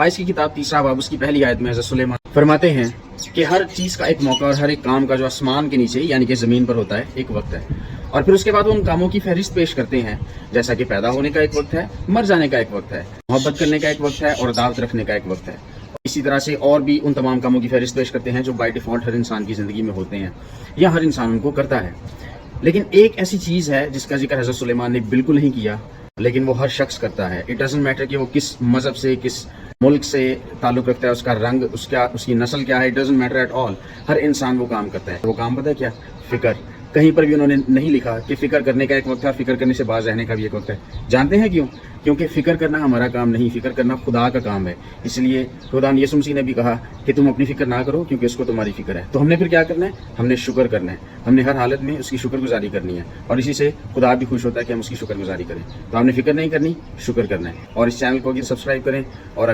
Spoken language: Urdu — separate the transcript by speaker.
Speaker 1: 22 کی کتاب 3 باب اس کی پہلی آیت میں حضرت سلیمان فرماتے ہیں کہ ہر چیز کا ایک موقع اور ہر ایک کام کا جو آسمان کے نیچے یعنی کہ زمین پر ہوتا ہے ایک وقت ہے، اور پھر اس کے بعد وہ ان کاموں کی فہرست پیش کرتے ہیں، جیسا کہ پیدا ہونے کا ایک وقت ہے، مر جانے کا ایک وقت ہے، محبت کرنے کا ایک وقت ہے اور دعوت رکھنے کا ایک وقت ہے۔ اسی طرح سے اور بھی ان تمام کاموں کی فہرست پیش کرتے ہیں جو بائی ڈیفالٹ ہر انسان کی زندگی میں ہوتے ہیں یا ہر انسان ان کو کرتا ہے۔ لیکن ایک ایسی چیز ہے جس کا ذکر حضرت سلیمان نے بالکل نہیں کیا، لیکن وہ ہر شخص کرتا ہے۔ اٹ ڈزنٹ میٹر کہ وہ کس مذہب سے، کس ملک سے تعلق رکھتا ہے، اس کا رنگ، اس کی نسل کیا ہے، it doesn't matter at all. ہر انسان وہ کام کرتا ہے۔ وہ کام پتہ ہے کیا؟ فکر۔ کہیں پر بھی انہوں نے نہیں لکھا کہ فکر کرنے کا ایک وقت ہے، فکر کرنے سے باز رہنے کا بھی ایک وقت ہے۔ جانتے ہیں کیوں؟ کیونکہ فکر کرنا ہمارا کام نہیں، فکر کرنا خدا کا کام ہے۔ اس لیے خدا یسوع مسیح نے بھی کہا کہ تم اپنی فکر نہ کرو کیونکہ اس کو تمہاری فکر ہے۔ تو ہم نے پھر کیا کرنا ہے؟ ہم نے شکر کرنا ہے۔ ہم نے ہر حالت میں اس کی شکر گزاری کرنی ہے، اور اسی سے خدا بھی خوش ہوتا ہے کہ ہم اس کی شکر گزاری کریں۔ تو ہم نے فکر نہیں کرنی، شکر کرنا ہے۔ اور اس چینل کو بھی سبسکرائب کریں، اور